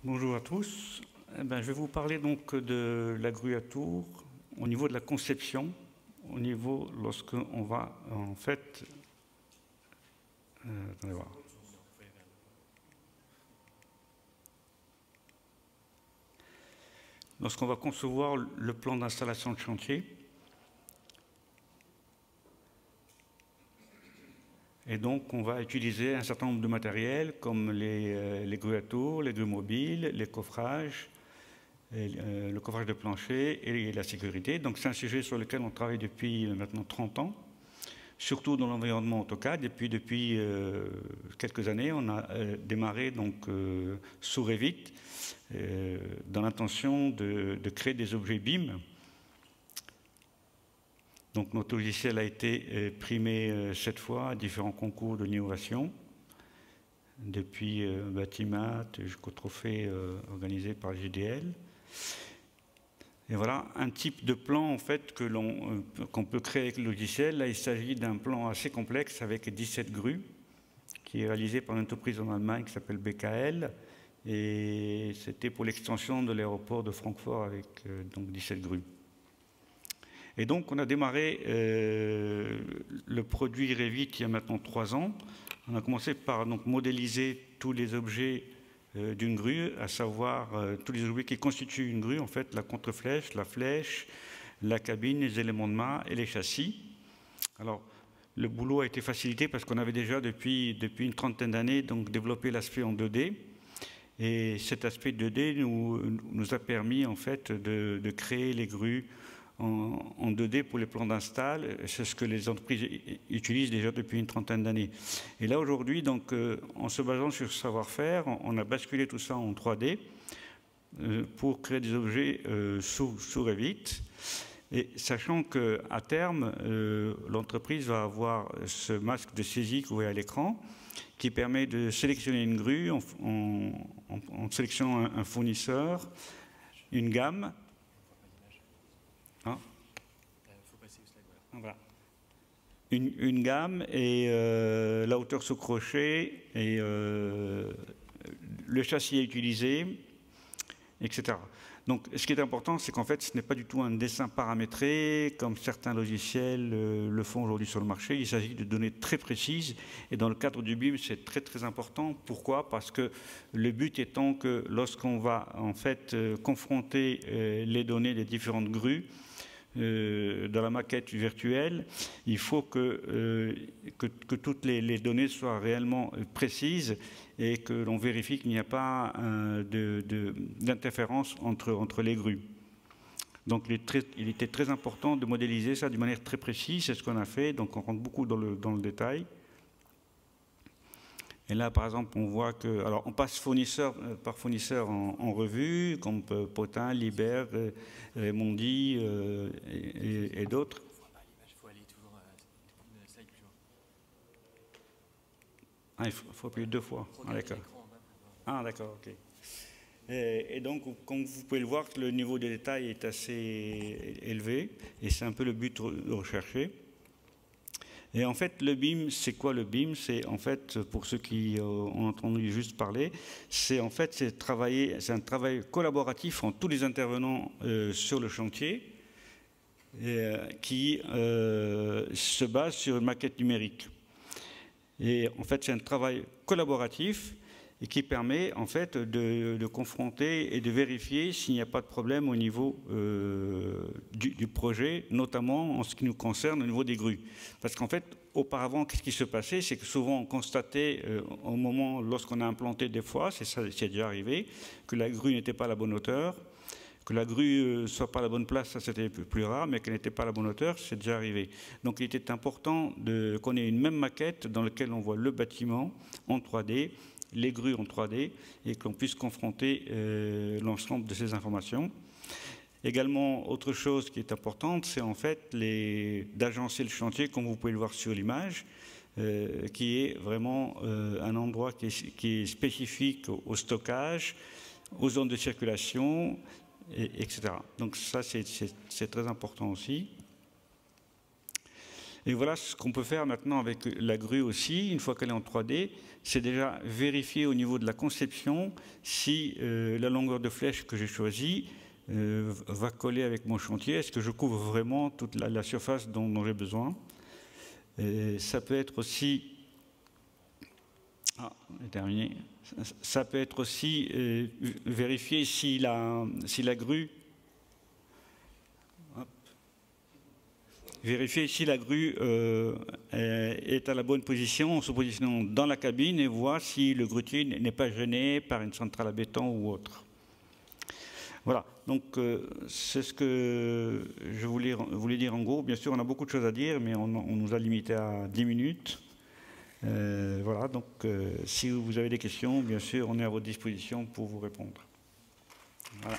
Bonjour à tous. Je vais vous parler donc de la grue à tour au niveau de la conception, au niveau lorsqu'on va en fait... attendez voir. Lorsqu'on va concevoir le plan d'installation de chantier, et donc on va utiliser un certain nombre de matériels comme les grues à tour, les grues mobiles, les coffrages, le coffrage de plancher et la sécurité. Donc c'est un sujet sur lequel on travaille depuis maintenant 30 ans, surtout dans l'environnement AutoCAD. Et puis depuis quelques années, on a démarré donc sous Revit dans l'intention de créer des objets BIM. Donc notre logiciel a été primé 7 fois à différents concours de l'innovation, depuis Batimat jusqu'au trophée organisé par GDL. Et voilà un type de plan en fait qu'on peut créer avec le logiciel. Là, il s'agit d'un plan assez complexe avec 17 grues qui est réalisé par une entreprise en Allemagne qui s'appelle BKL. Et c'était pour l'extension de l'aéroport de Francfort avec donc 17 grues. Et donc, on a démarré le produit Revit il y a maintenant 3 ans. On a commencé par donc, modéliser tous les objets d'une grue, à savoir tous les objets qui constituent une grue, en fait, la contreflèche, la flèche, la cabine, les éléments de mât et les châssis. Alors, le boulot a été facilité parce qu'on avait déjà, depuis une trentaine d'années, donc développé l'aspect en 2D. Et cet aspect 2D nous a permis, en fait, de créer les grues en 2D pour les plans d'install. C'est ce que les entreprises utilisent déjà depuis une trentaine d'années. Et là, aujourd'hui, donc, en se basant sur ce savoir-faire, on a basculé tout ça en 3D pour créer des objets sous Revit. Et sachant qu'à terme, l'entreprise va avoir ce masque de saisie que vous voyez à l'écran, qui permet de sélectionner une grue en sélectionnant un fournisseur, une gamme. Hein? Voilà. Une gamme et la hauteur sous crochet et le châssis à utiliser, etc. Donc, ce qui est important, c'est qu'en fait, ce n'est pas du tout un dessin paramétré comme certains logiciels le font aujourd'hui sur le marché. Il s'agit de données très précises. Et dans le cadre du BIM, c'est très, très important. Pourquoi? Parce que le but étant que lorsqu'on va, en fait, confronter les données des différentes grues, dans la maquette virtuelle, il faut que toutes les données soient réellement précises et que l'on vérifie qu'il n'y a pas d'interférence entre les grues. Donc il était très important de modéliser ça d'une manière très précise, c'est ce qu'on a fait, donc on rentre beaucoup dans le détail. Et là, par exemple, on voit que... Alors, on passe fournisseur par fournisseur en revue, comme Potin, Liber, Raimondi et d'autres. Il faut aller toujours une slide plus loin. Ah, il faut appuyer 2 fois. Ah, d'accord. Ah, d'accord, ok. Et donc, comme vous pouvez le voir, le niveau de détail est assez élevé, et c'est un peu le but de rechercher. Et en fait, le BIM, c'est quoi le BIM? C'est en fait, pour ceux qui ont entendu juste parler, c'est en fait c'est un travail collaboratif entre tous les intervenants sur le chantier qui se base sur une maquette numérique. Et en fait, c'est un travail collaboratif et qui permet en fait de confronter et de vérifier s'il n'y a pas de problème au niveau du projet, notamment en ce qui nous concerne au niveau des grues. Parce qu'en fait, auparavant, qu'est-ce qui se passait? C'est que souvent on constatait au moment, lorsqu'on a implanté des fois, c'est déjà arrivé, que la grue n'était pas à la bonne hauteur, que la grue ne soit pas à la bonne place, ça c'était plus rare, mais qu'elle n'était pas à la bonne hauteur, c'est déjà arrivé. Donc il était important qu'on ait une même maquette dans laquelle on voit le bâtiment en 3D, les grues en 3D, et qu'on puisse confronter l'ensemble de ces informations. Également, autre chose qui est importante, c'est en fait d'agencer le chantier, comme vous pouvez le voir sur l'image, qui est vraiment un endroit qui est spécifique au stockage, aux zones de circulation, etc. Donc ça, c'est très important aussi. Et voilà ce qu'on peut faire maintenant avec la grue aussi, une fois qu'elle est en 3D, c'est déjà vérifier au niveau de la conception si la longueur de flèche que j'ai choisie va coller avec mon chantier. Est-ce que je couvre vraiment toute la surface dont j'ai besoin? Ça peut être aussi... Ah, c'est terminé. Ça peut être aussi vérifier si la grue... Vérifier si la grue est à la bonne position en se positionnant dans la cabine et voir si le grutier n'est pas gêné par une centrale à béton ou autre. Voilà, donc c'est ce que je voulais dire en gros. Bien sûr, on a beaucoup de choses à dire, mais on nous a limité à 10 minutes. Voilà, donc si vous avez des questions, bien sûr, on est à votre disposition pour vous répondre. Voilà.